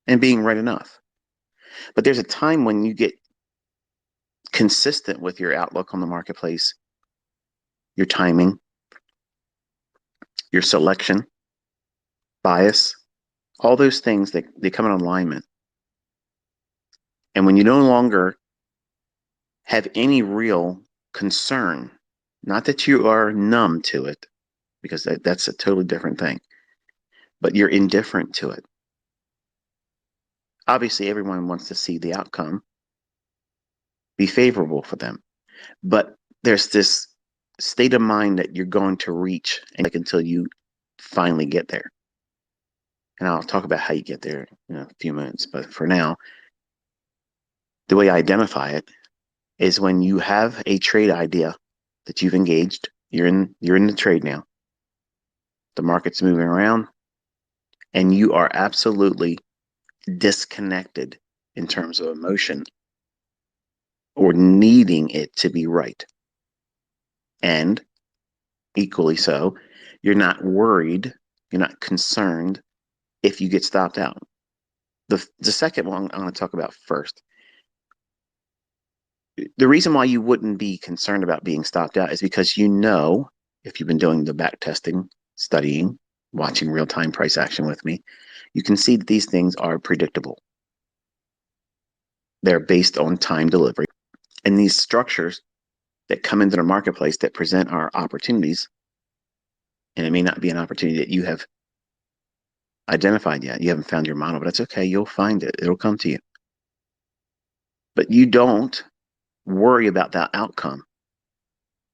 and being right enough. But there's a time when you get consistent with your outlook on the marketplace, your timing, your selection, bias, all those things that they come in alignment. And when you no longer have any real concern, not that you are numb to it, because that's a totally different thing, but you're indifferent to it. Obviously, everyone wants to see the outcome be favorable for them, but there's this state of mind that you're going to reach until you finally get there. And I'll talk about how you get there in a few minutes, but for now, the way I identify it is when you have a trade idea that you've engaged, you're in the trade now. The market's moving around and you are absolutely disconnected in terms of emotion or needing it to be right. And equally so, you're not worried, you're not concerned if you get stopped out. The second one I'm going to talk about first. The reason why you wouldn't be concerned about being stopped out is because you know, if you've been doing the back testing, studying, watching real-time price action with me, you can see that these things are predictable. They're based on time delivery. And these structures that come into the marketplace that present our opportunities, and it may not be an opportunity that you have identified yet. You haven't found your model, but that's okay. You'll find it. It'll come to you. But you don't worry about that outcome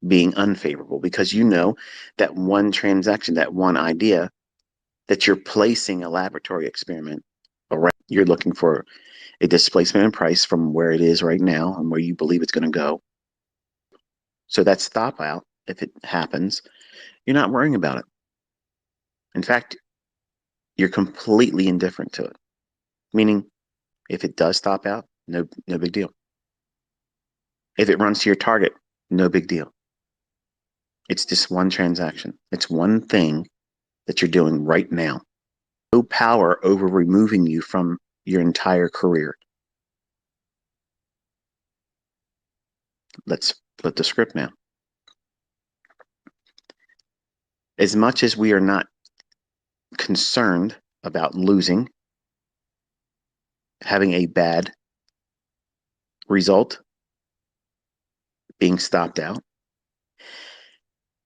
being unfavorable because you know that one transaction, that one idea, that you're placing a laboratory experiment around. You're looking for a displacement in price from where it is right now and where you believe it's going to go. So that stop out, if it happens, you're not worrying about it. In fact, you're completely indifferent to it. Meaning, if it does stop out, no big deal. If it runs to your target, no big deal. It's just one transaction. It's one thing that you're doing right now. No power over removing you from your entire career. Let's flip the script now. As much as we are not concerned about losing, having a bad result, being stopped out,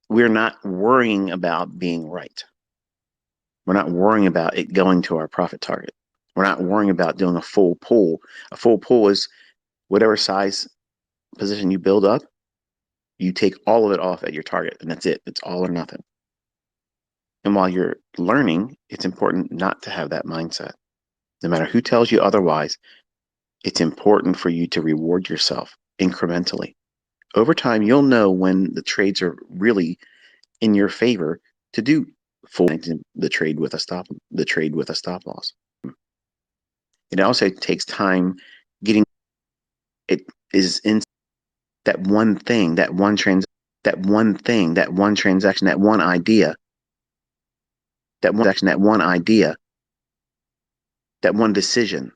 we're not worrying about being right. We're not worrying about it going to our profit target. We're not worrying about doing a full pull. A full pull is whatever size position you build up, you take all of it off at your target, and that's it. It's all or nothing. And while you're learning, it's important not to have that mindset. No matter who tells you otherwise, it's important for you to reward yourself incrementally. Over time, you'll know when the trades are really in your favor to do the trade with a stop loss. It also takes time getting it is in that one thing, that one transaction, that one idea, that one decision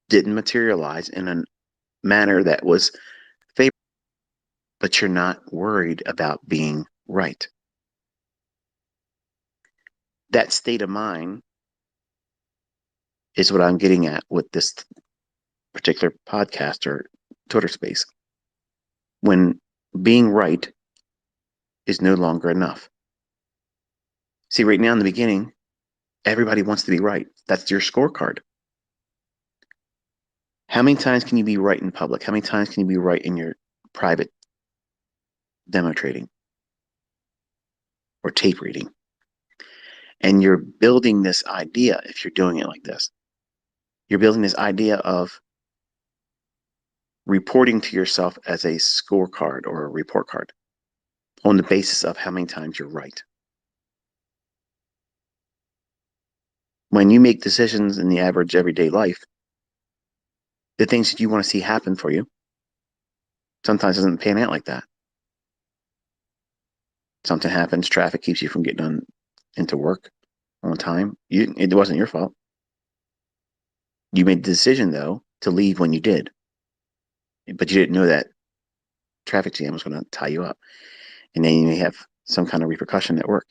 didn't materialize in a manner that was favorable, but you're not worried about being right. That state of mind is what I'm getting at with this particular podcast or Twitter space. When being right is no longer enough. See, right now in the beginning, everybody wants to be right. That's your scorecard. How many times can you be right in public? How many times can you be right in your private demo trading or tape reading? And you're building this idea, if you're doing it like this, you're building this idea of reporting to yourself as a scorecard or a report card on the basis of how many times you're right. When you make decisions in the average everyday life, the things that you want to see happen for you sometimes doesn't pan out like that. Something happens, traffic keeps you from getting into work, on time. It wasn't your fault. You made the decision, though, to leave when you did, but you didn't know that traffic jam was going to tie you up. And then you may have some kind of repercussion at work.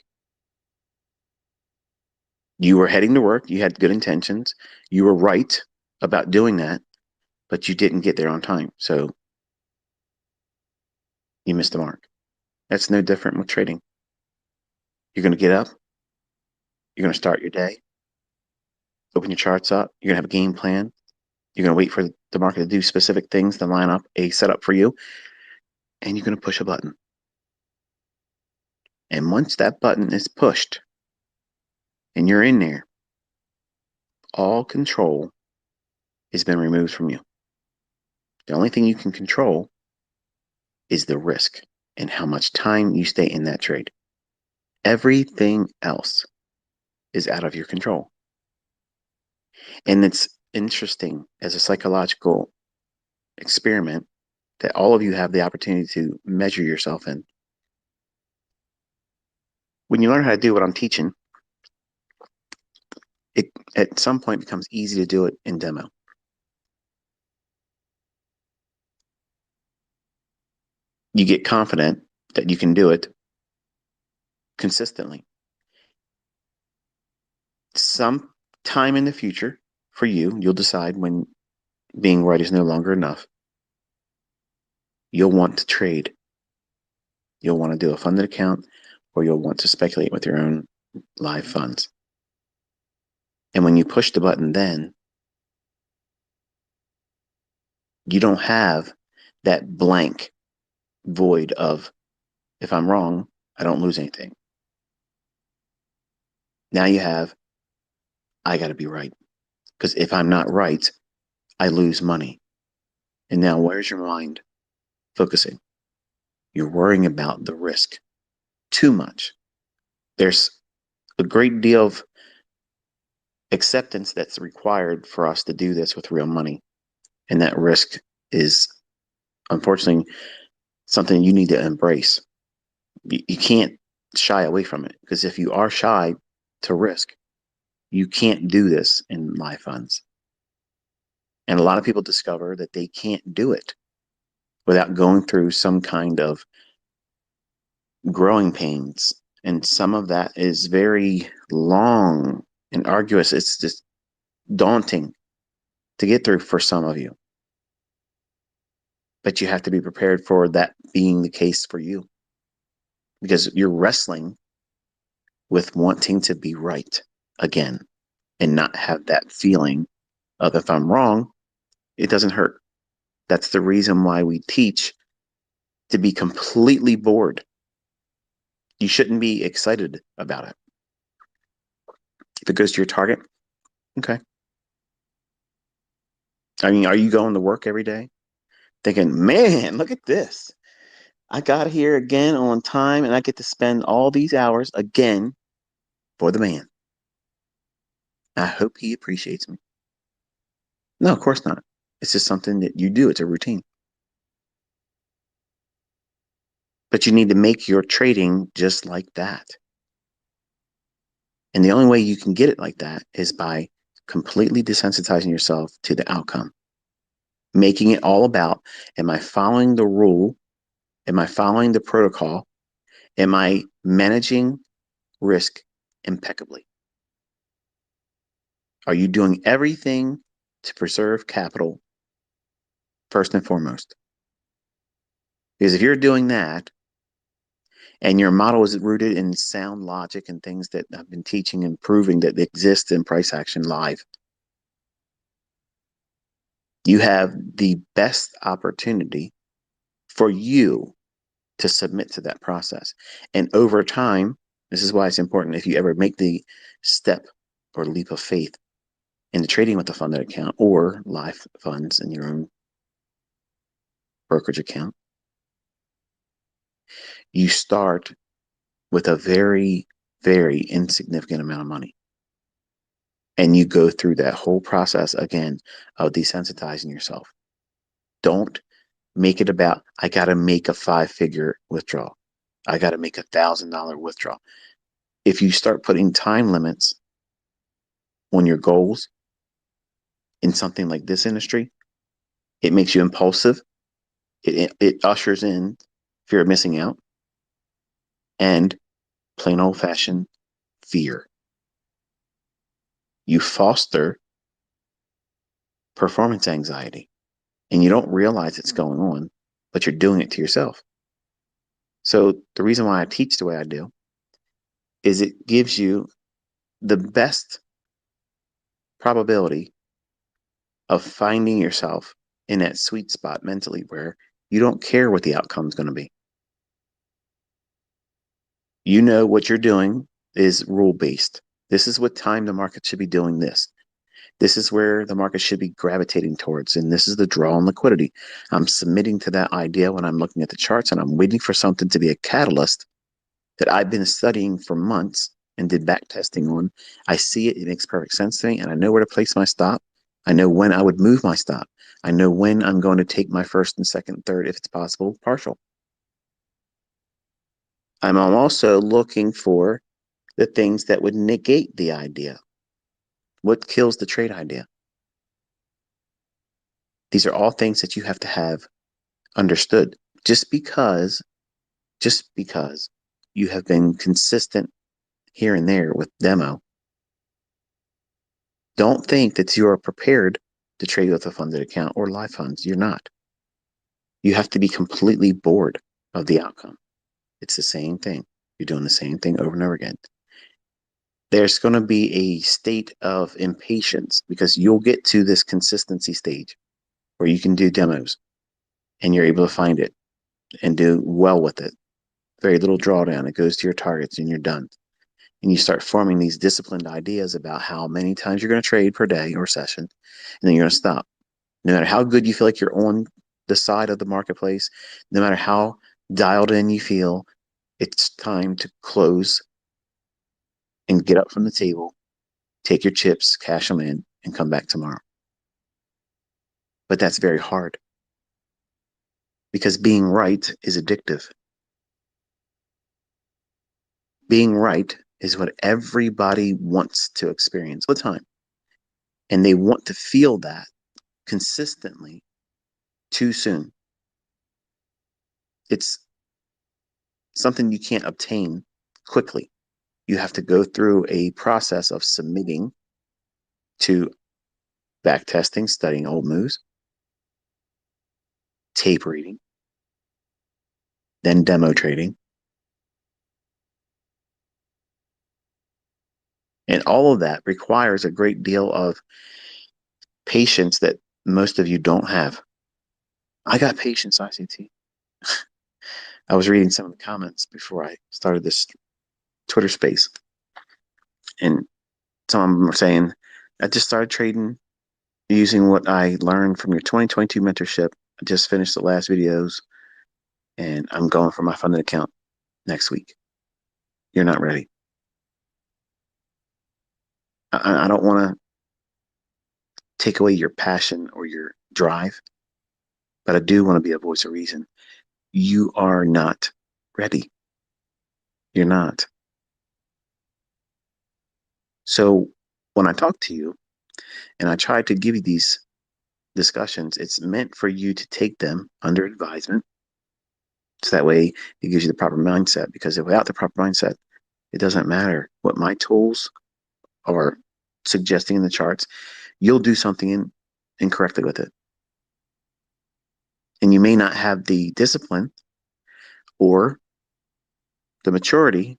You were heading to work. You had good intentions. You were right about doing that, but you didn't get there on time. So you missed the mark. That's no different with trading. You're going to get up. You're going to start your day. Open your charts up. You're going to have a game plan. You're going to wait for the market to do specific things to line up a setup for you. And you're going to push a button. And once that button is pushed and you're in there, all control has been removed from you. The only thing you can control is the risk and how much time you stay in that trade. Everything else is out of your control. And it's interesting as a psychological experiment that all of you have the opportunity to measure yourself in. When you learn how to do what I'm teaching, it at some point becomes easy to do it in demo. You get confident that you can do it consistently. Some time in the future for you, you'll decide when being right is no longer enough. You'll want to trade. You'll want to do a funded account, or you'll want to speculate with your own live funds. And when you push the button, then you don't have that blank void of, if I'm wrong, I don't lose anything. Now you have, I got to be right. Because if I'm not right, I lose money. And now where's your mind focusing? You're worrying about the risk too much. There's a great deal of acceptance that's required for us to do this with real money. And that risk is, unfortunately, something you need to embrace. You can't shy away from it, because if you are shy to risk, you can't do this in live funds. And a lot of people discover that they can't do it without going through some kind of growing pains. And some of that is very long and arduous. It's just daunting to get through for some of you. But you have to be prepared for that being the case for you, because you're wrestling with wanting to be right again and not have that feeling of, if I'm wrong, it doesn't hurt. That's the reason why we teach to be completely bored. You shouldn't be excited about it. If it goes to your target, okay. I mean, are you going to work every day thinking, man, look at this. I got here again on time and I get to spend all these hours again for the man. I hope he appreciates me. No, of course not. It's just something that you do. It's a routine. But you need to make your trading just like that. And the only way you can get it like that is by completely desensitizing yourself to the outcome, making it all about, am I following the rule? Am I following the protocol? Am I managing risk impeccably? Are you doing everything to preserve capital first and foremost? Because if you're doing that, and your model is rooted in sound logic and things that I've been teaching and proving that exist in Price Action Live, you have the best opportunity for you to submit to that process. And over time, this is why it's important, if you ever make the step or leap of faith into trading with a funded account or live funds in your own brokerage account, you start with a very, very insignificant amount of money. And you go through that whole process again of desensitizing yourself. Don't make it about, I got to make a 5-figure withdrawal. I got to make $1,000 withdrawal. If you start putting time limits on your goals in something like this industry, it makes you impulsive. It ushers in fear of missing out and plain old fashioned fear. You foster performance anxiety and you don't realize it's going on, but you're doing it to yourself. So the reason why I teach the way I do is it gives you the best probability of finding yourself in that sweet spot mentally where you don't care what the outcome is going to be. You know what you're doing is rule based. This is what time the market should be doing this. This is where the market should be gravitating towards. And this is the draw on liquidity. I'm submitting to that idea when I'm looking at the charts and I'm waiting for something to be a catalyst that I've been studying for months and did back testing on. I see it. It makes perfect sense to me. And I know where to place my stop. I know when I would move my stop. I know when I'm going to take my first and second, third, if it's possible, partial. I'm also looking for the things that would negate the idea. What kills the trade idea? These are all things that you have to have understood. Just because you have been consistent here and there with demo, don't think that you are prepared to trade with a funded account or live funds. You're not. You have to be completely bored of the outcome. It's the same thing. You're doing the same thing over and over again. There's going to be a state of impatience because you'll get to this consistency stage where you can do demos and you're able to find it and do well with it. Very little drawdown. It goes to your targets and you're done. And you start forming these disciplined ideas about how many times you're going to trade per day or session, and then you're going to stop. No matter how good you feel like you're on the side of the marketplace, no matter how dialed in you feel, it's time to close and get up from the table, take your chips, cash them in, and come back tomorrow. But that's very hard because being right is addictive. Being right is what everybody wants to experience all the time. And they want to feel that consistently too soon. It's something you can't obtain quickly. You have to go through a process of submitting to back testing, studying old moves, tape reading, then demo trading. And all of that requires a great deal of patience that most of you don't have. I got patience, ICT. I was reading some of the comments before I started this Twitter space. And some of them were saying, I just started trading using what I learned from your 2022 mentorship. I just finished the last videos and I'm going for my funded account next week. You're not ready. I don't want to take away your passion or your drive, but I do want to be a voice of reason. You are not ready. You're not. So when I talk to you and I try to give you these discussions, it's meant for you to take them under advisement. So that way it gives you the proper mindset, because without the proper mindset, it doesn't matter what my tools are suggesting in the charts. You'll do something incorrectly with it. And you may not have the discipline or the maturity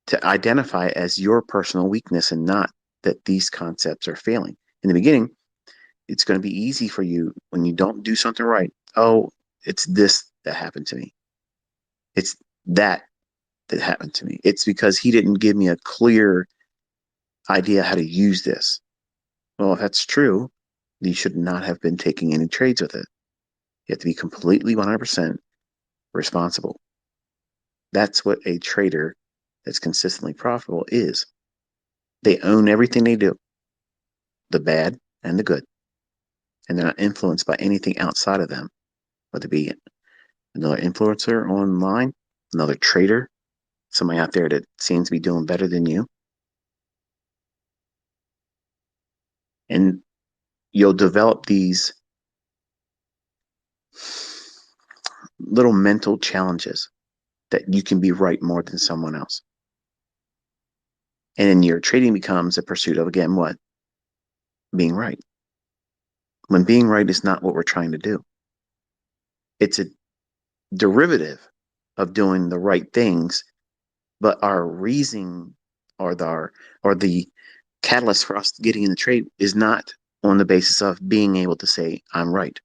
to identify as your personal weakness and not that these concepts are failing. In the beginning, it's going to be easy for you when you don't do something right. Oh, it's this that happened to me. It's that happened to me. It's because he didn't give me a clear idea how to use this. Well, if that's true, you should not have been taking any trades with it. You have to be completely 100% responsible. That's what a trader that's consistently profitable is. They own everything they do, the bad and the good. And they're not influenced by anything outside of them, whether it be another influencer online, another trader, somebody out there that seems to be doing better than you. And you'll develop these little mental challenges that you can be right more than someone else. And then your trading becomes a pursuit of, again, what? Being right. When being right is not what we're trying to do. It's a derivative of doing the right things, but our reasoning or the catalyst for us getting in the trade is not on the basis of being able to say, I'm right.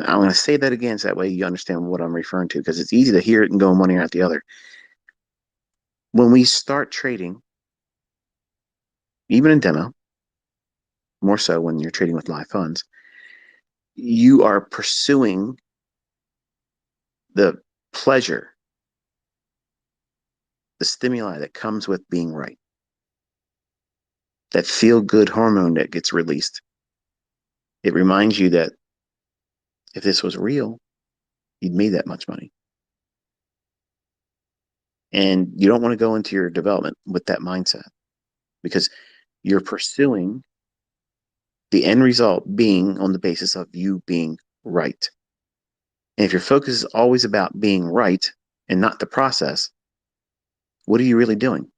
I'm going to say that again so that way you understand what I'm referring to, because it's easy to hear it and go one ear out the other. When we start trading, even in demo, more so when you're trading with live funds, you are pursuing the pleasure, the stimuli that comes with being right, that feel good hormone that gets released. It reminds you that if this was real, you'd made that much money. And you don't want to go into your development with that mindset, because you're pursuing the end result being on the basis of you being right. And if your focus is always about being right and not the process, what are you really doing?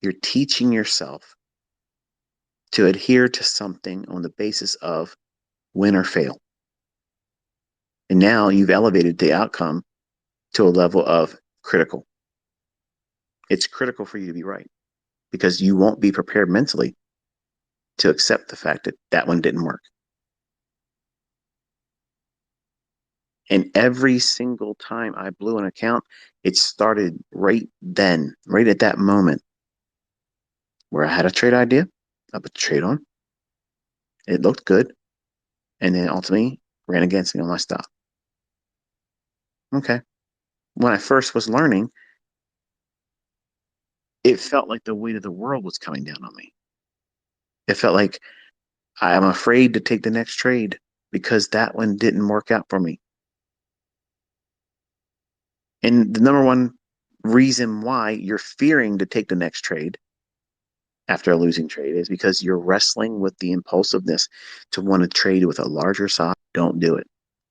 You're teaching yourself to adhere to something on the basis of win or fail. And now you've elevated the outcome to a level of critical. It's critical for you to be right, because you won't be prepared mentally to accept the fact that that one didn't work. And every single time I blew an account, it started right then, right at that moment where I had a trade idea, I put the trade on, it looked good, and then ultimately ran against me on my stop. Okay. When I first was learning, it felt like the weight of the world was coming down on me. It felt like I'm afraid to take the next trade because that one didn't work out for me. And the number one reason why you're fearing to take the next trade after a losing trade is because you're wrestling with the impulsiveness to want to trade with a larger size. Don't do it.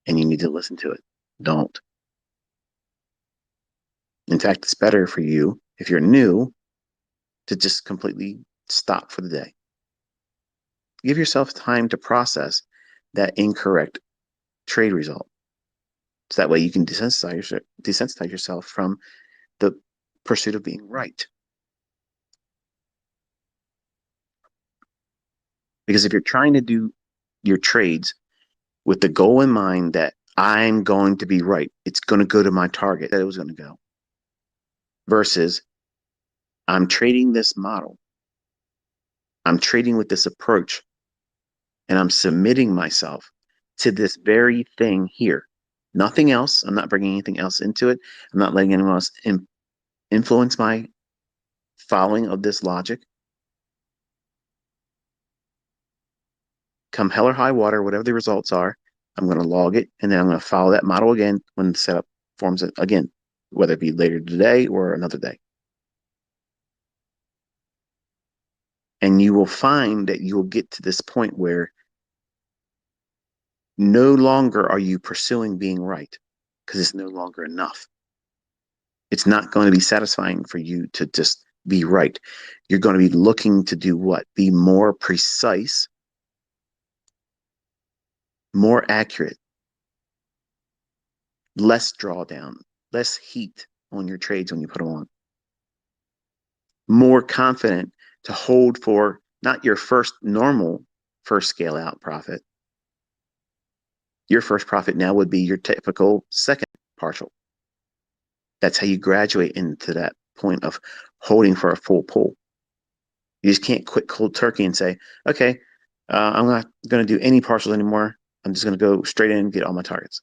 And you need to listen to it. Don't. In fact, it's better for you, if you're new, to just completely stop for the day. Give yourself time to process that incorrect trade result. So that way you can desensitize yourself from the pursuit of being right. Because if you're trying to do your trades with the goal in mind that I'm going to be right, it's going to go to my target that it was going to go, versus I'm trading this model, I'm trading with this approach, and I'm submitting myself to this very thing here. Nothing else. I'm not bringing anything else into it. I'm not letting anyone else influence my following of this logic. Come hell or high water, whatever the results are, I'm going to log it, and then I'm going to follow that model again when the setup forms it again, whether it be later today or another day. And you will find that you will get to this point where no longer are you pursuing being right, because it's no longer enough. It's not going to be satisfying for you to just be right. You're going to be looking to do what? Be more precise, more accurate, less drawdown, less heat on your trades when you put them on, more confident to hold for not your first normal first scale out profit. Your first profit now would be your typical second partial. That's how you graduate into that point of holding for a full pull. You just can't quit cold turkey and say, okay, I'm not going to do any partials anymore. I'm just going to go straight in and get all my targets.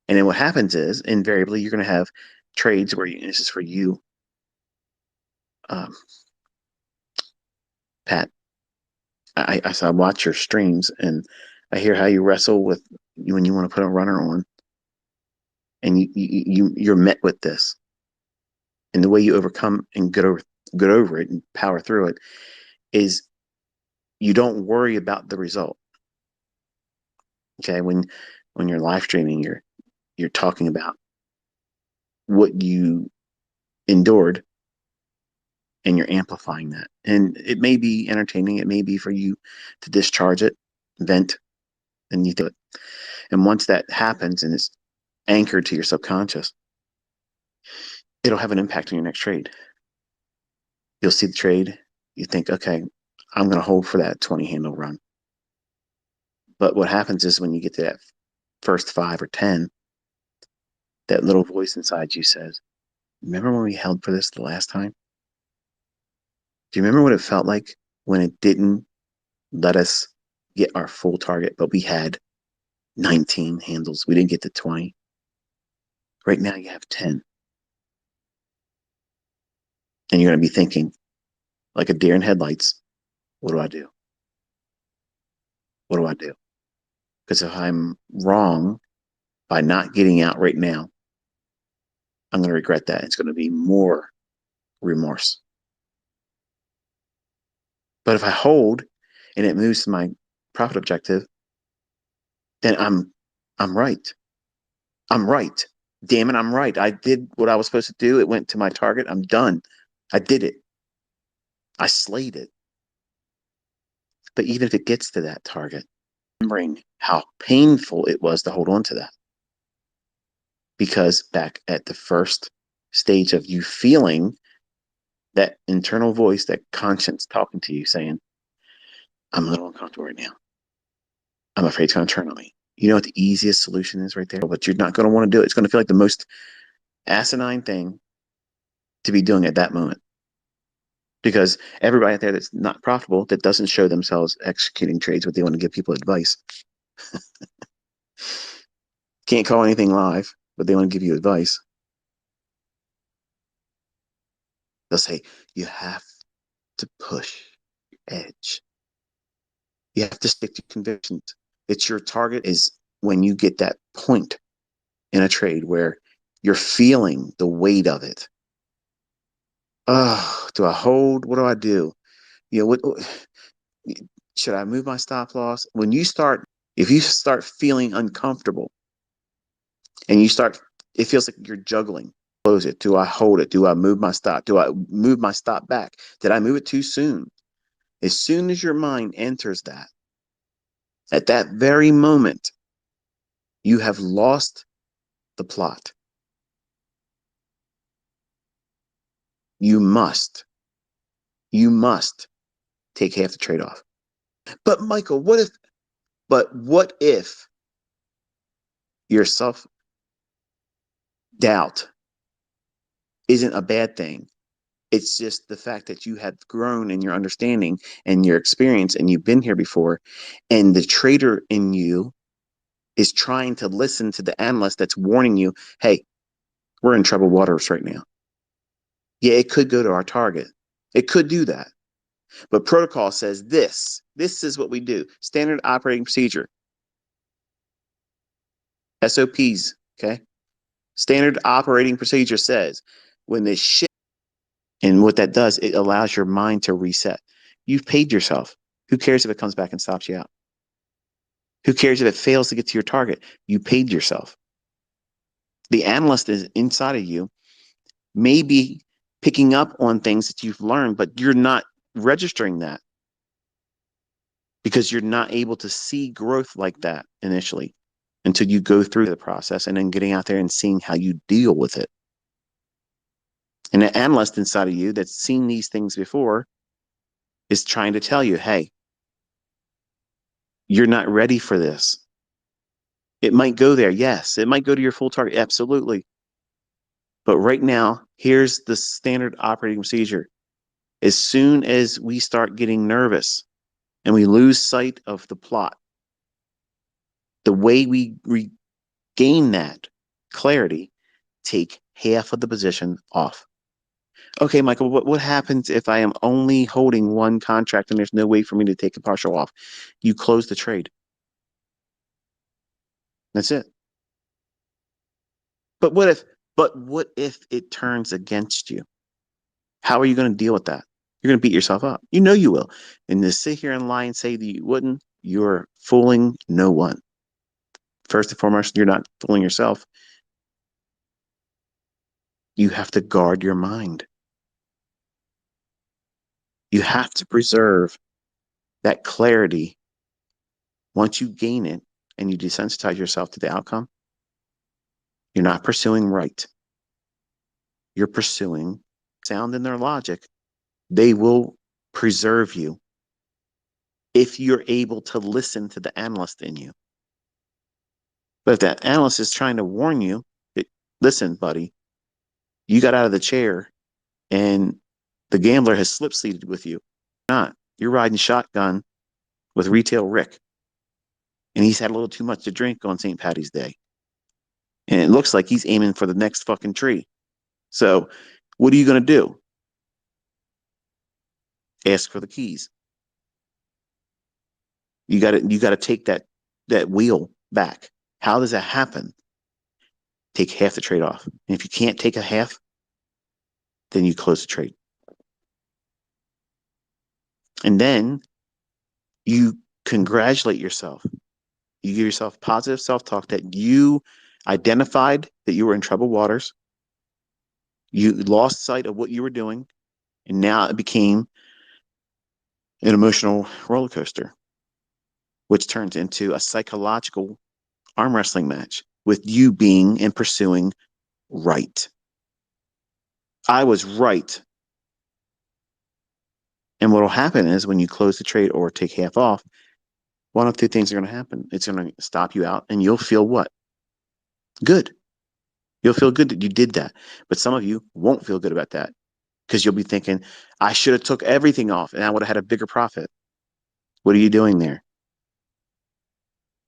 And then what happens is, invariably, you're going to have trades where this is for you, um, Pat. I watch your streams and I hear how you wrestle with when you want to put a runner on, and you're met with this, and the way you overcome and get over get over it and power through it, is you don't worry about the result. Okay, when you're live streaming, you're talking about what you endured, and you're amplifying that. And it may be entertaining, it may be for you to discharge it, vent, and you do it. And once that happens and it's anchored to your subconscious, it'll have an impact on your next trade. You'll see the trade, you think, okay, I'm going to hold for that 20 handle run. But what happens is when you get to that first 5 or 10, that little voice inside you says, remember when we held for this the last time? Do you remember what it felt like when it didn't let us get our full target, but we had 19 handles? We didn't get to 20. Right now you have 10. And you're going to be thinking, like a deer in headlights, what do I do? What do I do? Because if I'm wrong by not getting out right now, I'm going to regret that. It's going to be more remorse. But if I hold and it moves to my profit objective, then I'm right. I'm right. Damn it, I'm right. I did what I was supposed to do. It went to my target. I'm done. I did it. I slayed it. But even if it gets to that target, remembering how painful it was to hold on to that. Because back at the first stage of you feeling that internal voice, that conscience talking to you saying, I'm a little uncomfortable right now. I'm afraid it's going to turn on me. You know what the easiest solution is right there? But you're not going to want to do it. It's going to feel like the most asinine thing to be doing at that moment. Because everybody out there that's not profitable, that doesn't show themselves executing trades, but they want to give people advice. Can't call anything live, but they want to give you advice. They'll say, you have to push your edge. You have to stick to convictions. It's your target is when you get that point in a trade where you're feeling the weight of it. Oh, do I hold? What do I do? You know, what should I move my stop loss? If you start feeling uncomfortable and it feels like you're juggling. Close it. Do I hold it? Do I move my stop? Do I move my stop back? Did I move it too soon? As soon as your mind enters that, at that very moment, you have lost the plot. You must take half the trade off. But Michael, what if your self doubt isn't a bad thing? It's just the fact that you have grown in your understanding and your experience and you've been here before. And the trader in you is trying to listen to the analyst that's warning you, hey, we're in troubled waters right now. Yeah, it could go to our target. It could do that. But protocol says this is what we do. Standard operating procedure. SOPs, okay? Standard operating procedure says when this shit, and what that does, it allows your mind to reset. You've paid yourself. Who cares if it comes back and stops you out? Who cares if it fails to get to your target? You paid yourself. The analyst is inside of you, maybe picking up on things that you've learned, but you're not registering that because you're not able to see growth like that initially until you go through the process and then getting out there and seeing how you deal with it. And the analyst inside of you that's seen these things before is trying to tell you, hey, you're not ready for this. It might go there. Yes, it might go to your full target. Absolutely. But right now, here's the standard operating procedure. As soon as we start getting nervous and we lose sight of the plot, the way we regain that clarity, take half of the position off. Okay, Michael, what happens if I am only holding one contract and there's no way for me to take a partial off? You close the trade. That's it. But what if it turns against you? How are you going to deal with that? You're going to beat yourself up. You know you will. And to sit here and lie and say that you wouldn't, you're fooling no one. First and foremost, you're not fooling yourself. You have to guard your mind. You have to preserve that clarity. Once you gain it and you desensitize yourself to the outcome, you're not pursuing right. You're pursuing sound in their logic. They will preserve you if you're able to listen to the analyst in you. But if that analyst is trying to warn you, listen, buddy, you got out of the chair and the gambler has slip seated with you. Not. You're riding shotgun with Retail Rick. And he's had a little too much to drink on St. Patty's Day. And it looks like he's aiming for the next fucking tree. So what are you going to do? Ask for the keys. You got to take that wheel back. How does that happen? Take half the trade off. And if you can't take a half, then you close the trade. And then you congratulate yourself. You give yourself positive self-talk that you identified that you were in troubled waters. You lost sight of what you were doing, and now it became an emotional roller coaster, which turns into a psychological arm wrestling match with you being and pursuing right. I was right. And what will happen is when you close the trade or take half off, one of two things are going to happen. It's going to stop you out, and you'll feel what? Good. You'll feel good that you did that. But some of you won't feel good about that because you'll be thinking, I should have took everything off and I would have had a bigger profit. What are you doing there?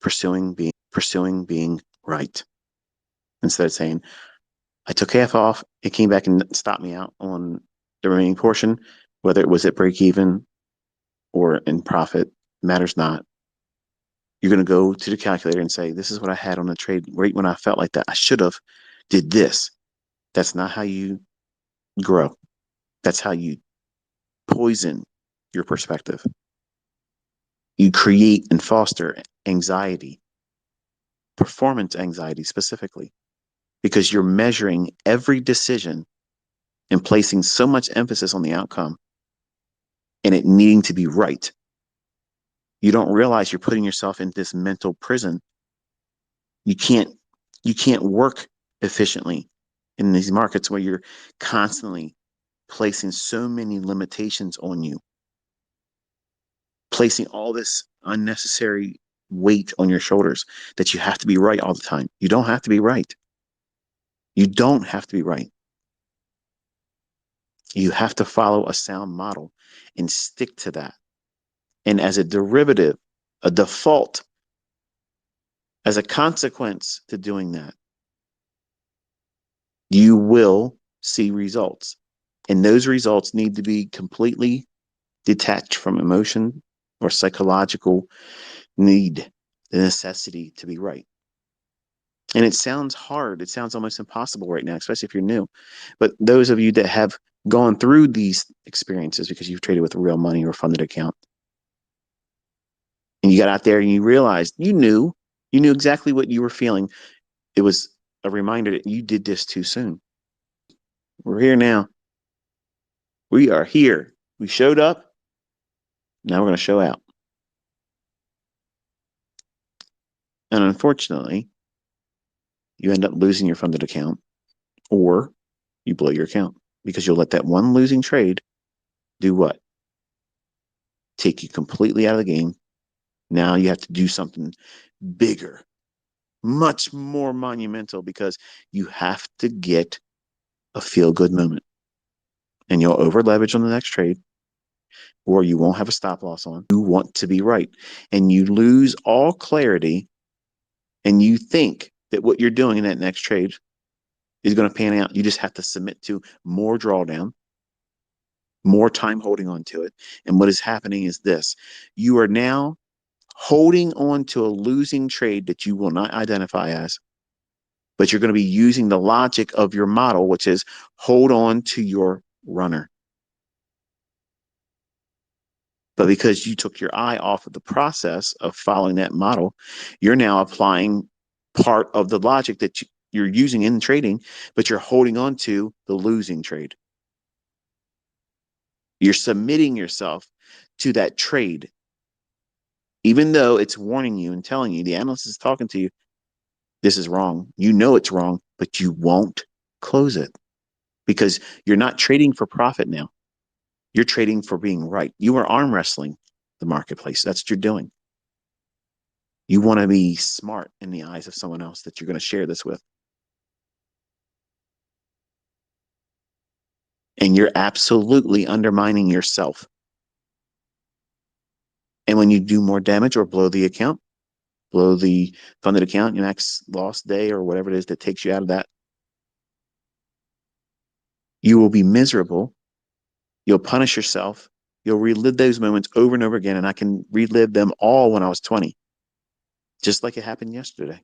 Pursuing being right. Instead of saying, I took half off, it came back and stopped me out on the remaining portion, whether it was at break even or in profit, matters not. You're going to go to the calculator and say, this is what I had on the trade right when I felt like that. I should have did this. That's not how you grow. That's how you poison your perspective. You create and foster anxiety, performance anxiety specifically, because you're measuring every decision and placing so much emphasis on the outcome and it needing to be right. You don't realize you're putting yourself in this mental prison. You can't work efficiently in these markets where you're constantly placing so many limitations on you, placing all this unnecessary weight on your shoulders that you have to be right all the time. You don't have to be right. You don't have to be right. You have to follow a sound model and stick to that. And as a derivative, a default, as a consequence to doing that, you will see results. And those results need to be completely detached from emotion or psychological need, the necessity to be right. And it sounds hard. It sounds almost impossible right now, especially if you're new. But those of you that have gone through these experiences because you've traded with real money or funded account, and you got out there and you realized you knew exactly what you were feeling. It was a reminder that you did this too soon. We're here now. We are here. We showed up. Now we're going to show out. And unfortunately, you end up losing your funded account or you blow your account because you'll let that one losing trade do what? Take you completely out of the game. Now you have to do something bigger, much more monumental because you have to get a feel good moment. And you'll over leverage on the next trade or you won't have a stop loss on. You want to be right. And you lose all clarity and you think that what you're doing in that next trade is going to pan out. You just have to submit to more drawdown, more time holding on to it. And what is happening is this. You are now holding on to a losing trade that you will not identify as, but you're going to be using the logic of your model, which is hold on to your runner. But because you took your eye off of the process of following that model, you're now applying part of the logic that you're using in trading, but you're holding on to the losing trade. You're submitting yourself to that trade, even though it's warning you and telling you, the analyst is talking to you, this is wrong. You know it's wrong, but you won't close it because you're not trading for profit now. You're trading for being right. You are arm wrestling the marketplace. That's what you're doing. You want to be smart in the eyes of someone else that you're going to share this with. And you're absolutely undermining yourself. And when you do more damage or blow the account, blow the funded account, your max loss day or whatever it is that takes you out of that, you will be miserable. You'll punish yourself. You'll relive those moments over and over again. And I can relive them all when I was 20, just like it happened yesterday.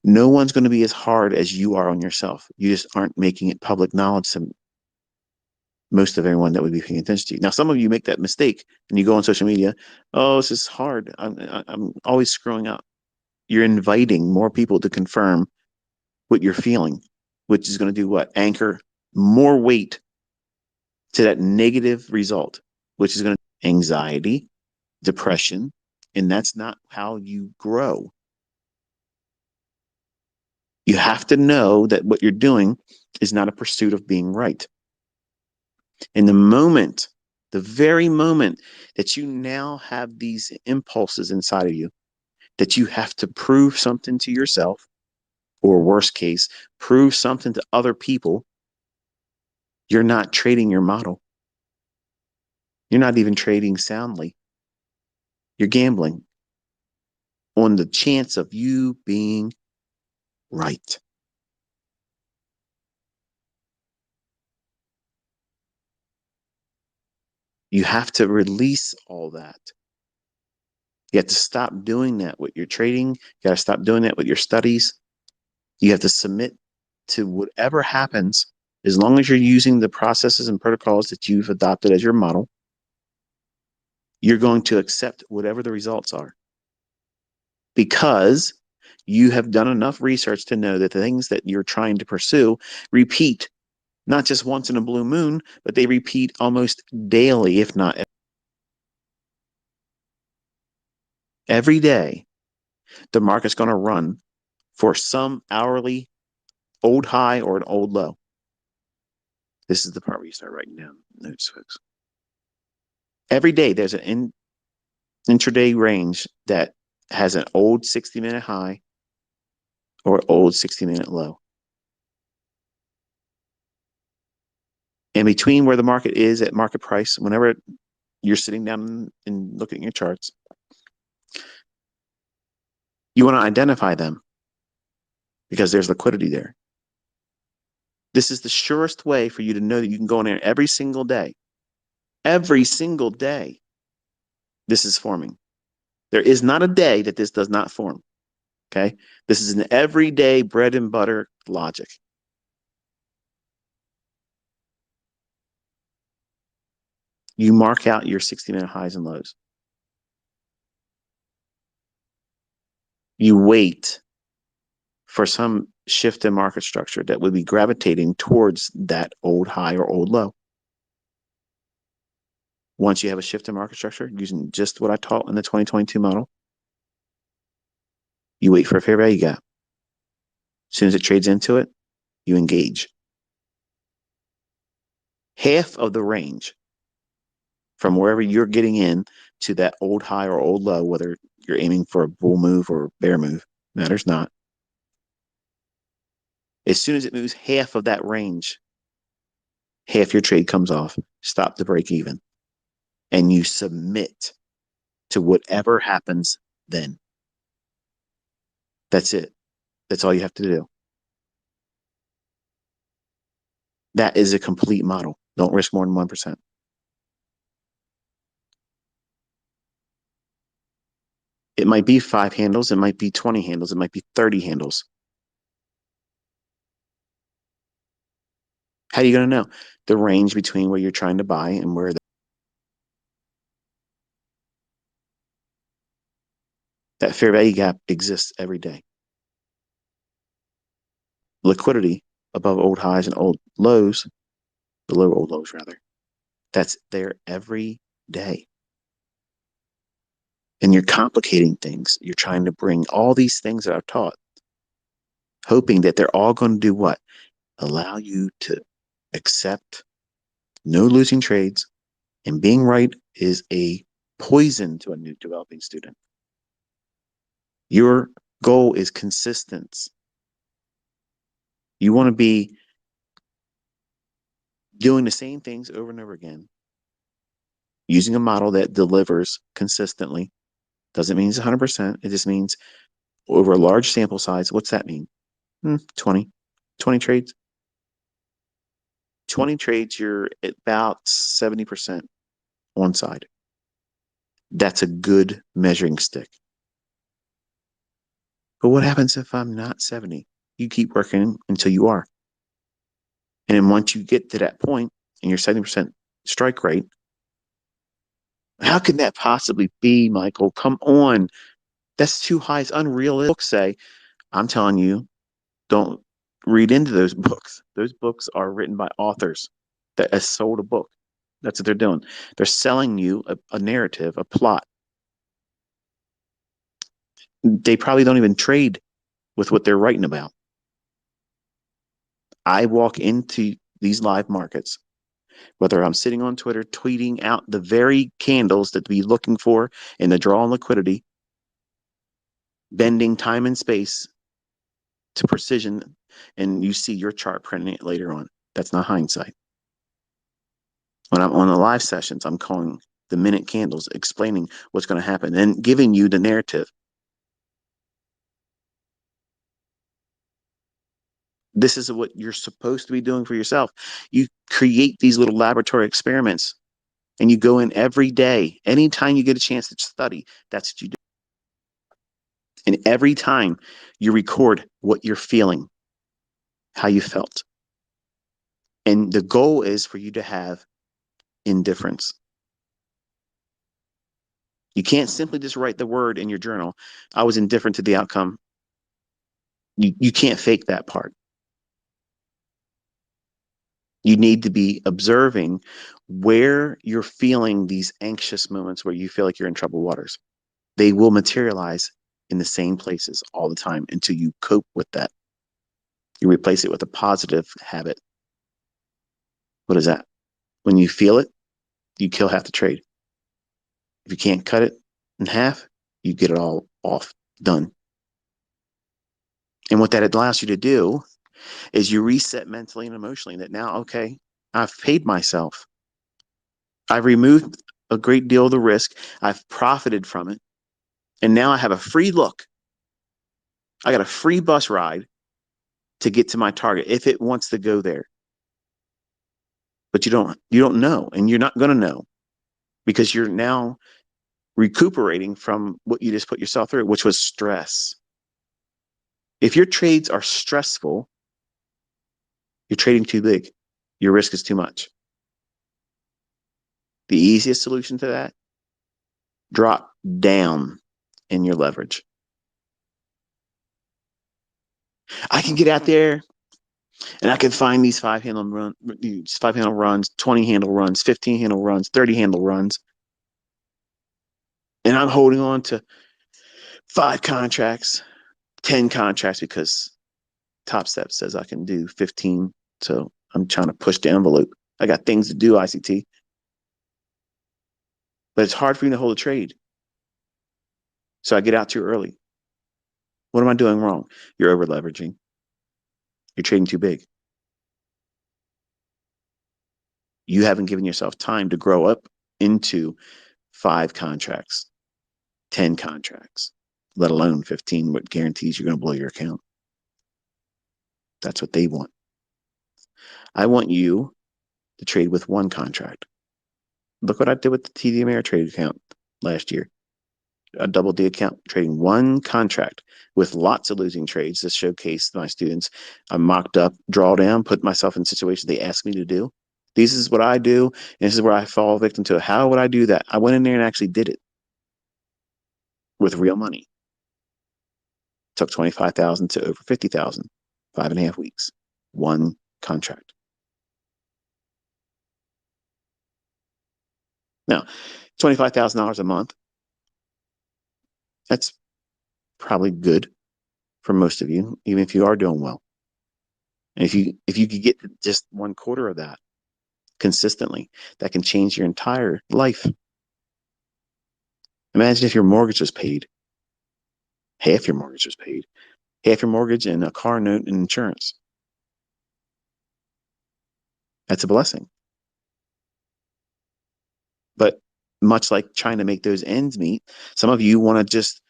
No one's going to be as hard as you are on yourself. You just aren't making it public knowledge to most of everyone that would be paying attention to you. Now, some of you make that mistake and you go on social media. Oh, this is hard. I'm always screwing up. You're inviting more people to confirm what you're feeling, which is going to do what? Anchor more weight to that negative result, which is going to anxiety, depression, and that's not how you grow. You have to know that what you're doing is not a pursuit of being right. In the very moment that you now have these impulses inside of you, that you have to prove something to yourself, or worst case, prove something to other people, you're not trading your model. You're not even trading soundly. You're gambling on the chance of you being right. You have to release all that. You have to stop doing that with your trading. You got to stop doing that with your studies. You have to submit to whatever happens, as long as you're using the processes and protocols that you've adopted as your model. You're going to accept whatever the results are because you have done enough research to know that the things that you're trying to pursue repeat, not just once in a blue moon, but they repeat almost daily, if not every day. The market's going to run for some hourly old high or an old low. This is the part where you start writing down notes, folks. Every day there's an intraday range that has an old 60-minute high or old 60-minute low. And between where the market is at market price, whenever you're sitting down and looking at your charts, you want to identify them because there's liquidity there. This is the surest way for you to know that you can go in there every single day. Every single day, this is forming. There is not a day that this does not form. Okay? This is an everyday bread and butter logic. You mark out your 60-minute highs and lows. You wait for some shift in market structure that would be gravitating towards that old high or old low. Once you have a shift in market structure, using just what I taught in the 2022 model, you wait for a fair value gap. As soon as it trades into it, you engage. Half of the range from wherever you're getting in to that old high or old low, whether you're aiming for a bull move or bear move, matters not. As soon as it moves half of that range, half your trade comes off, stop the break even, and you submit to whatever happens then. That's it. That's all you have to do. That is a complete model. Don't risk more than 1%. It might be 5 handles, it might be 20 handles, it might be 30 handles. How are you going to know? The range between where you're trying to buy and where That fair value gap exists every day. Liquidity above old highs and old lows, the lower old lows rather, that's there every day. And you're complicating things. You're trying to bring all these things that I've taught, hoping that they're all going to do what? Allow you to accept no losing trades, and being right is a poison to a new developing student. Your goal is consistency. You want to be doing the same things over and over again, using a model that delivers consistently. Doesn't mean it's 100%. It just means over a large sample size. What's that mean? 20 trades. 20 trades, you're at about 70% on side. That's a good measuring stick. But what happens if I'm not 70? You keep working until you are. And then once you get to that point and you're 70% strike rate, how could that possibly be, Michael? Come on. That's too high. It's unrealistic. Books say, I'm telling you, don't read into those books. Those books are written by authors that has sold a book. That's what they're doing. They're selling you a narrative, a plot. They probably don't even trade with what they're writing about. I walk into these live markets, whether I'm sitting on Twitter tweeting out the very candles that to be looking for in the draw on liquidity, bending time and space to precision, and you see your chart printing it later on. That's not hindsight. When I'm on the live sessions, I'm calling the minute candles, explaining what's going to happen and giving you the narrative. This is what you're supposed to be doing for yourself. You create these little laboratory experiments and you go in every day. Anytime you get a chance to study, that's what you do. And every time you record what you're feeling, how you felt. And the goal is for you to have indifference. You can't simply just write the word in your journal, I was indifferent to the outcome. You can't fake that part. You need to be observing where you're feeling these anxious moments where you feel like you're in troubled waters. They will materialize in the same places all the time until you cope with that. You replace it with a positive habit. What is that? When you feel it, you kill half the trade. If you can't cut it in half, you get it all off, done. And what that allows you to do is you reset mentally and emotionally that now, okay, I've paid myself. I've removed a great deal of the risk. I've profited from it. And now I have a free look. I got a free bus ride to get to my target if it wants to go there. But you don't know, and you're not going to know because you're now recuperating from what you just put yourself through, which was stress. If your trades are stressful, you're trading too big. Your risk is too much. The easiest solution to that, drop down in your leverage. I can get out there and I can find these 5-handle runs, 20-handle runs, 15-handle runs, 30-handle runs. And I'm holding on to 5 contracts, 10 contracts because Top Step says I can do 15. So I'm trying to push the envelope. I got things to do, ICT. But it's hard for me to hold a trade. So I get out too early. What am I doing wrong? You're over leveraging. You're trading too big. You haven't given yourself time to grow up into 5 contracts, 10 contracts, let alone 15, what guarantees you're going to blow your account. That's what they want. I want you to trade with 1 contract. Look what I did with the TD Ameritrade account last year. A double D account, trading 1 contract with lots of losing trades to showcase my students. I mocked up, drawdown, put myself in situations they asked me to do. This is what I do, and this is where I fall victim to. How would I do that? I went in there and actually did it with real money. Took 25,000 to over 50,000, 5.5 weeks, one contract. Now, $25,000 a month, that's probably good for most of you, even if you are doing well. And if you could get just 1/4 of that consistently, that can change your entire life. Imagine if your mortgage was paid, half your mortgage was paid, half your mortgage and a car note and insurance. That's a blessing. But much like trying to make those ends meet, some of you want to just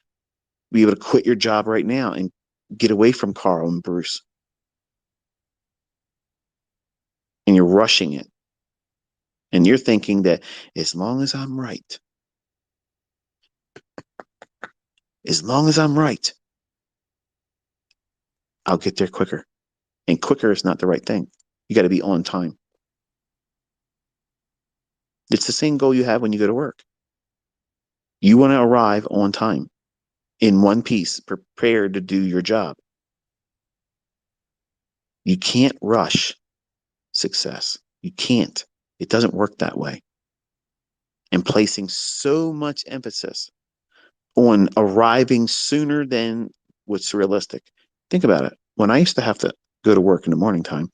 be able to quit your job right now and get away from Carl and Bruce. And you're rushing it. And you're thinking that as long as I'm right, as long as I'm right, I'll get there quicker. And quicker is not the right thing. You got to be on time. It's the same goal you have when you go to work. You want to arrive on time in one piece, prepared to do your job. You can't rush success. You can't. It doesn't work that way. And placing so much emphasis on arriving sooner than what's realistic. Think about it. When I used to have to go to work in the morning time,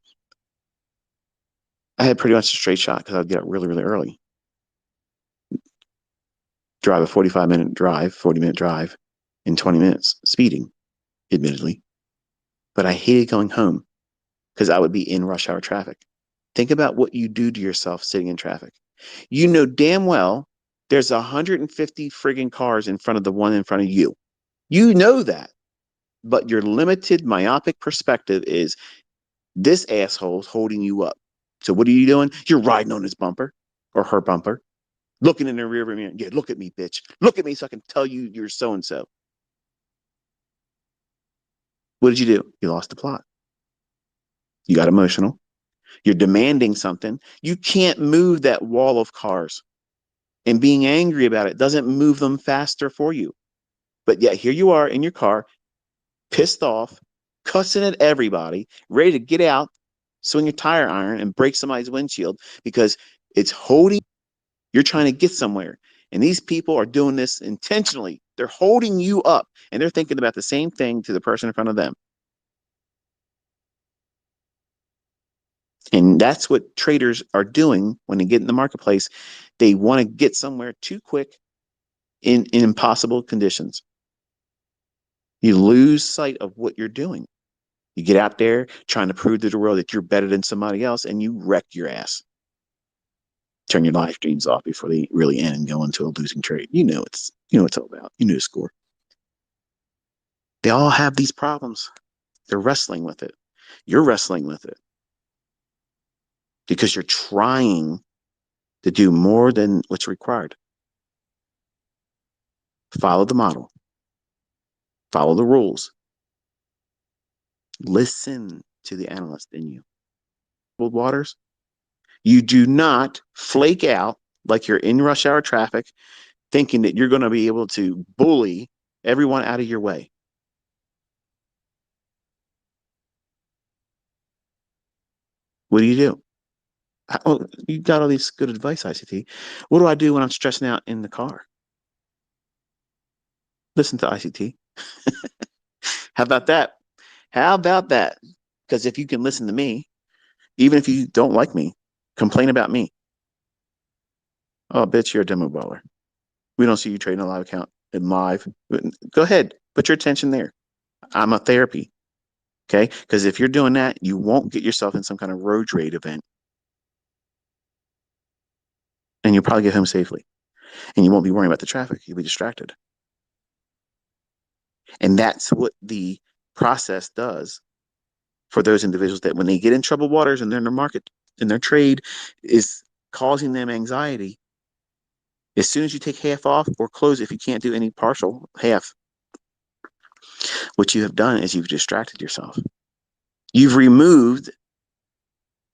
I had pretty much a straight shot because I'd get up really, really early. Drive a 45-minute drive, 40-minute drive in 20 minutes, speeding, admittedly. But I hated going home because I would be in rush hour traffic. Think about what you do to yourself sitting in traffic. You know damn well there's 150 friggin' cars in front of the one in front of you. You know that. But your limited myopic perspective is this asshole's holding you up. So what are you doing? You're riding on his bumper or her bumper, looking in the rear mirror. Yeah, look at me, bitch. Look at me so I can tell you you're so-and-so. What did you do? You lost the plot. You got emotional. You're demanding something. You can't move that wall of cars. And being angry about it doesn't move them faster for you. But yet here you are in your car, pissed off, cussing at everybody, ready to get out, swing your tire iron, and break somebody's windshield because it's holding. You're trying to get somewhere. And these people are doing this intentionally. They're holding you up and they're thinking about the same thing to the person in front of them. And that's what traders are doing when they get in the marketplace. They want to get somewhere too quick in impossible conditions. You lose sight of what you're doing. You get out there trying to prove to the world that you're better than somebody else and you wreck your ass. Turn your live streams off before they really end and go into a losing trade. You know it's all about. You know the score. They all have these problems. They're wrestling with it. You're wrestling with it because you're trying to do more than what's required. Follow the model. Follow the rules. Listen to the analyst in you. Waters, you do not flake out like you're in rush hour traffic thinking that you're going to be able to bully everyone out of your way. What do? Oh, you got all these good advice, ICT. What do I do when I'm stressing out in the car? Listen to ICT. How about that? How about that? Because if you can listen to me, even if you don't like me, complain about me. Oh, bitch, you're a demo baller. We don't see you trading a live account in live. Go ahead, put your attention there. I'm a therapy. Okay. Because if you're doing that, you won't get yourself in some kind of road rage event. And you'll probably get home safely. And you won't be worrying about the traffic. You'll be distracted. And that's what the process does for those individuals that when they get in troubled waters and they're in their market and their trade is causing them anxiety. As soon as you take half off or close, if you can't do any partial, half, what you have done is you've distracted yourself. You've removed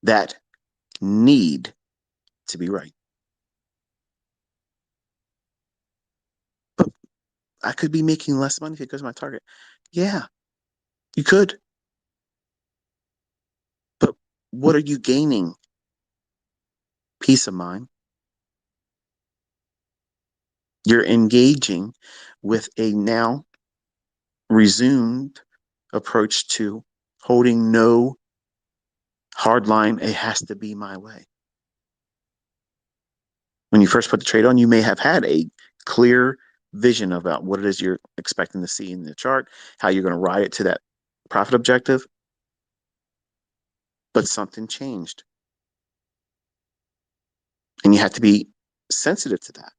that need to be right. But I could be making less money if it goes to my target. Yeah, you could. But what are you gaining? Peace of mind. You're engaging with a now resumed approach to holding no hard line. It has to be my way. When you first put the trade on, you may have had a clear vision about what it is you're expecting to see in the chart, how you're going to ride it to that profit objective, but something changed. And you have to be sensitive to that,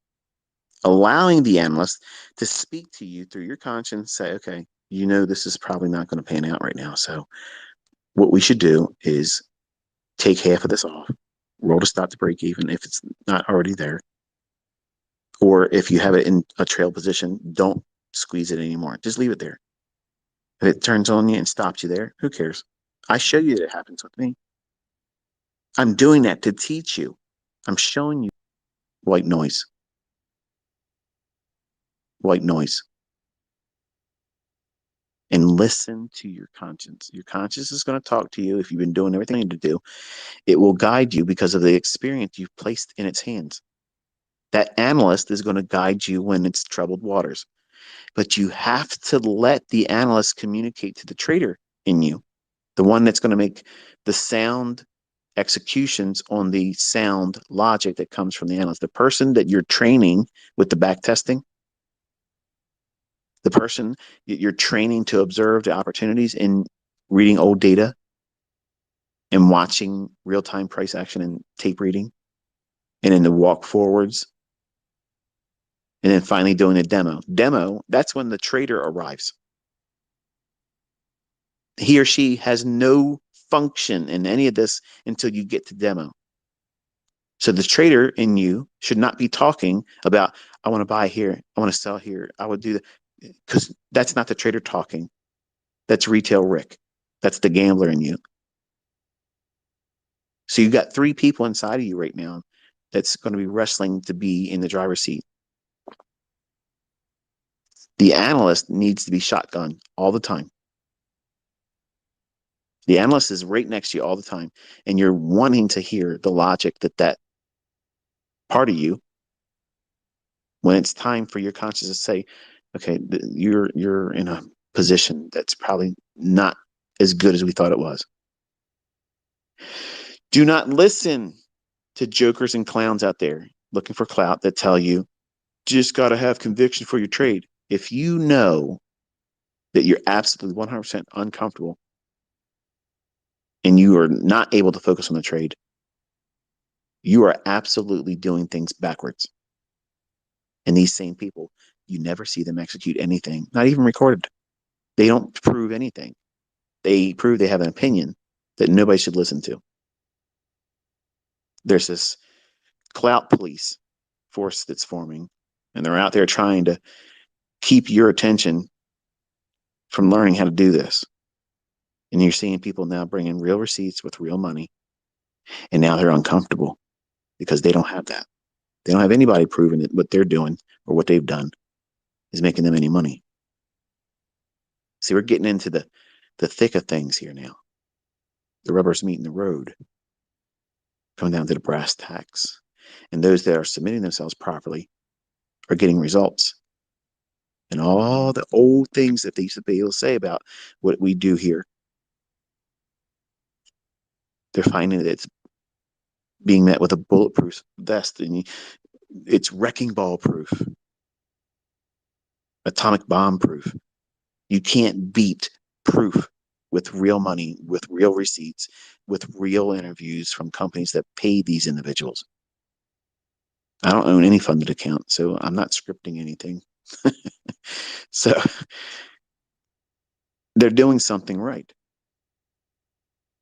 allowing the analyst to speak to you through your conscience, say, okay, you know, this is probably not going to pan out right now. So what we should do is take half of this off, roll to stop to break even if it's not already there. Or if you have it in a trail position, don't squeeze it anymore. Just leave it there. If it turns on you and stops you there, who cares? I show you that it happens with me. I'm doing that to teach you. I'm showing you white noise. White noise. And listen to your conscience. Your conscience is going to talk to you if you've been doing everything you need to do. It will guide you because of the experience you've placed in its hands. That analyst is going to guide you when it's troubled waters. But you have to let the analyst communicate to the trader in you, the one that's going to make the sound executions on the sound logic that comes from the analyst. The person that you're training with the back testing, the person you're training to observe the opportunities in reading old data and watching real-time price action and tape reading, and in the walk forwards, and then finally doing a demo. Demo, that's when the trader arrives. He or she has no function in any of this until you get to demo. So the trader in you should not be talking about, I want to buy here, I want to sell here, I would do that, because that's not the trader talking. That's retail Rick. That's the gambler in you. So you've got three people inside of you right now that's going to be wrestling to be in the driver's seat. The analyst needs to be shotgun all the time. The analyst is right next to you all the time, and you're wanting to hear the logic that part of you, when it's time for your consciousness to say, okay, you're in a position that's probably not as good as we thought it was. Do not listen to jokers and clowns out there looking for clout that tell you just got to have conviction for your trade. If you know that you're absolutely 100% uncomfortable and you are not able to focus on the trade, you are absolutely doing things backwards. And these same people, you never see them execute anything, not even recorded. They don't prove anything. They prove they have an opinion that nobody should listen to. There's this clout police force that's forming, and they're out there trying to keep your attention from learning how to do this. And you're seeing people now bring in real receipts with real money, and now they're uncomfortable because they don't have that. They don't have anybody proving that what they're doing or what they've done is making them any money. See, we're getting into the thick of things here now. The rubber's meeting the road, coming down to the brass tacks. And those that are submitting themselves properly are getting results. And all the old things that they used to be able to say about what we do here, they're finding that it's being met with a bulletproof vest, and it's wrecking ball proof, atomic bomb proof. You can't beat proof with real money, with real receipts, with real interviews from companies that pay these individuals. I don't own any funded account, so I'm not scripting anything. So they're doing something right.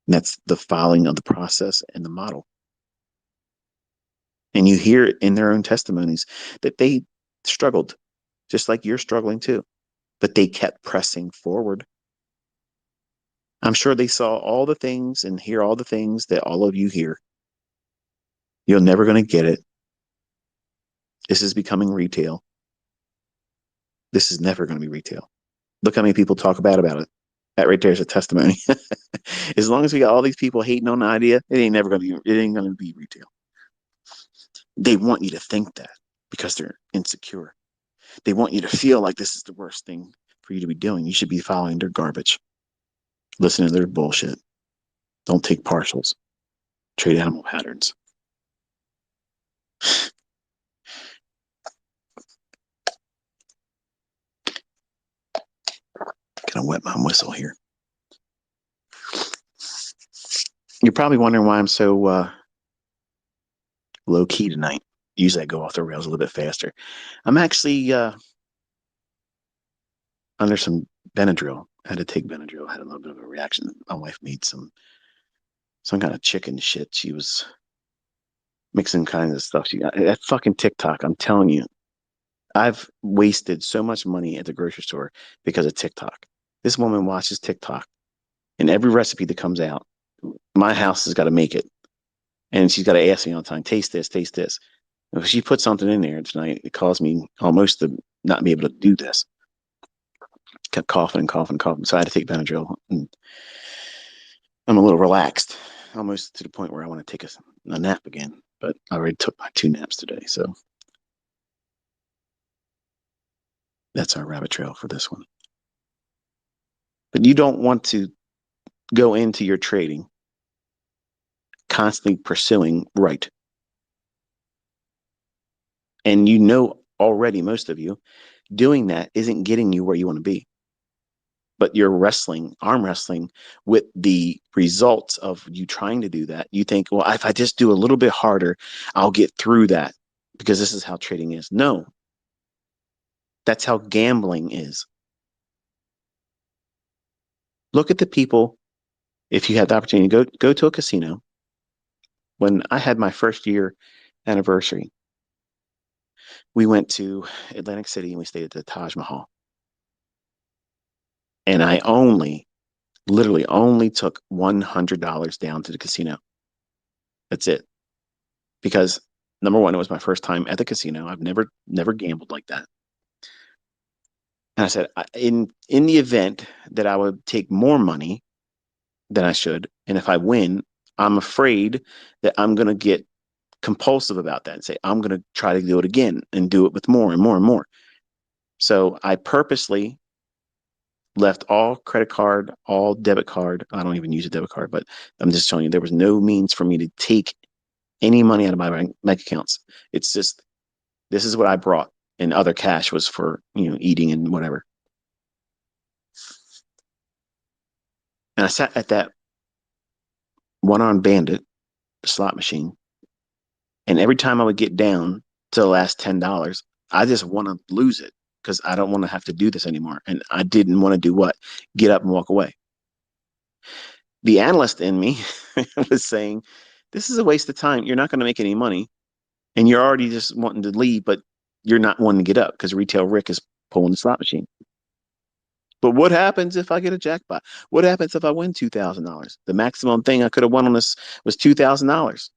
And that's the following of the process and the model. And you hear in their own testimonies that they struggled, just like you're struggling too, but they kept pressing forward. I'm sure they saw all the things and hear all the things that all of you hear. You're never going to get it. This is becoming retail. This is never going to be retail. Look how many people talk about it. That right there is a testimony. As long as we got all these people hating on the idea, it ain't gonna be retail. They want you to think that because they're insecure. They want you to feel like this is the worst thing for you to be doing. You should be following their garbage, listening to their bullshit. Don't take partials. Trade animal patterns. Gonna wet my whistle here. You're probably wondering why I'm so low key tonight. Usually I go off the rails a little bit faster. I'm actually under some Benadryl. I had to take Benadryl. I had a little bit of a reaction. My wife made some kind of chicken shit. She was mixing kinds of stuff. That fucking TikTok, I'm telling you, I've wasted so much money at the grocery store because of TikTok. This woman watches TikTok, and every recipe that comes out, my house has got to make it. And she's got to ask me all the time, taste this, taste this. If she put something in there tonight, it caused me almost to not be able to do this. Kept coughing and coughing and coughing. So I had to take Benadryl. And I'm a little relaxed, almost to the point where I want to take a nap again. But I already took my 2 naps today. So that's our rabbit trail for this one. But you don't want to go into your trading constantly pursuing right. And you know already, most of you, doing that isn't getting you where you want to be. But you're arm wrestling with the results of you trying to do that. You think, well, if I just do a little bit harder, I'll get through that because this is how trading is. No, that's how gambling is. Look at the people. If you had the opportunity to go to a casino. When I had my first year anniversary, we went to Atlantic City and we stayed at the Taj Mahal. And I literally only took $100 down to the casino. That's it. Because number one, it was my first time at the casino. I've never gambled like that. And I said, in the event that I would take more money than I should, and if I win, I'm afraid that I'm going to get compulsive about that and say, I'm going to try to do it again and do it with more and more and more. So I purposely left all credit card, all debit card. I don't even use a debit card, but I'm just telling you, there was no means for me to take any money out of my bank accounts. It's just, this is what I brought, and other cash was for, eating and whatever. And I sat at that one-armed bandit, the slot machine, and every time I would get down to the last $10, I just want to lose it because I don't want to have to do this anymore. And I didn't want to do what? Get up and walk away. The analyst in me was saying, this is a waste of time. You're not going to make any money. And you're already just wanting to leave, but you're not wanting to get up because Retail Rick is pulling the slot machine. But what happens if I get a jackpot? What happens if I win $2,000? The maximum thing I could have won on this was $2,000.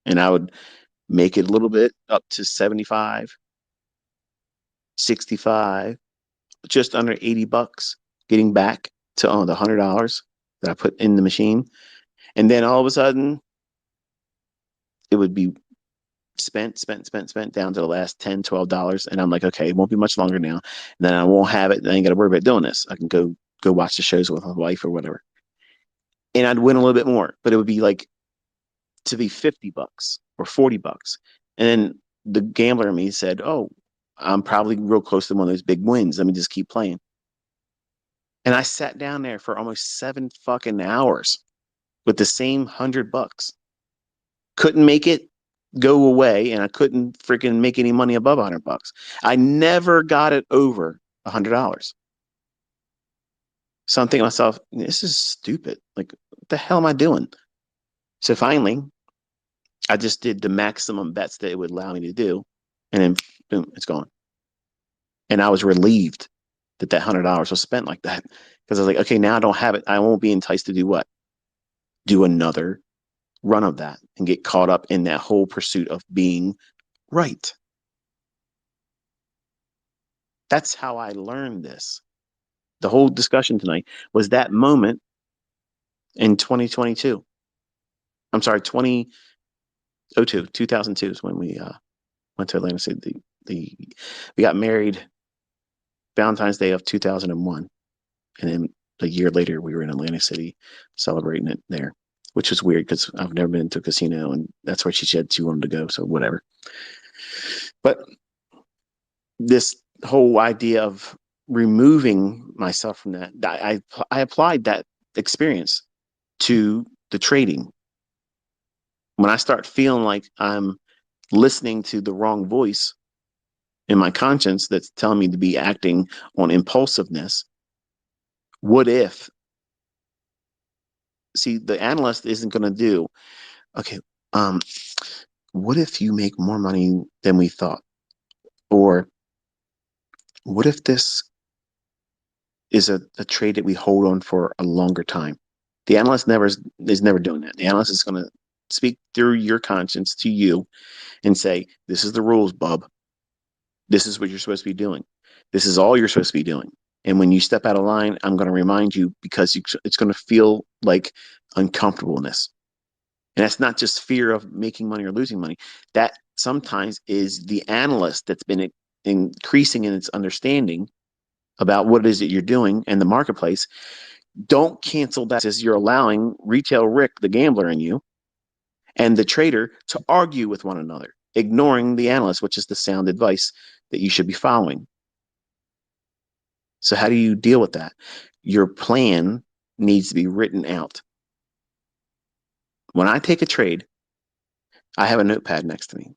And I would make it a little bit up to 75, 65, just under $80, getting back to the $100 that I put in the machine. And then all of a sudden, it would be spent down to the last $10, $12. And I'm like, okay, it won't be much longer now. And then I won't have it. I ain't got to worry about doing this. I can go watch the shows with my wife or whatever. And I'd win a little bit more, but it would be like to be $50 or $40. And then the gambler in me said, oh, I'm probably real close to one of those big wins. Let me just keep playing. And I sat down there for almost 7 fucking hours with the same $100. Couldn't make it go away, and I couldn't freaking make any money above $100. I never got it over $100. So I'm thinking to myself, this is stupid. Like, what the hell am I doing? So finally, I just did the maximum bets that it would allow me to do, and then boom, it's gone. And I was relieved that $100 was spent like that because I was like, okay, now I don't have it. I won't be enticed to do what? Do another run of that and get caught up in that whole pursuit of being right. That's how I learned this. The whole discussion tonight was that moment in 2022. I'm sorry, 2002 is when we went to Atlanta City. The we got married Valentine's Day of 2001, and then a year later we were in Atlantic City celebrating it there, which was weird because I've never been to a casino, and that's where she said she wanted to go. So whatever. But this whole idea of removing myself from that, I applied that experience to the trading. When I start feeling like I'm listening to the wrong voice in my conscience that's telling me to be acting on impulsiveness, what if? See, the analyst isn't going to do, okay, um, what if you make more money than we thought? Or what if this is a trade that we hold on for a longer time? The analyst is never doing that. The analyst is going to speak through your conscience to you and say, this is the rules, bub. This is what you're supposed to be doing. This is all you're supposed to be doing. And when you step out of line, I'm going to remind you because it's going to feel like uncomfortableness. And that's not just fear of making money or losing money. That sometimes is the analyst that's been increasing in its understanding about what it is that you're doing and the marketplace. Don't cancel that as you're allowing retail Rick, the gambler in you, and the trader to argue with one another, ignoring the analyst, which is the sound advice that you should be following. So how do you deal with that? Your plan needs to be written out. When I take a trade, I have a notepad next to me.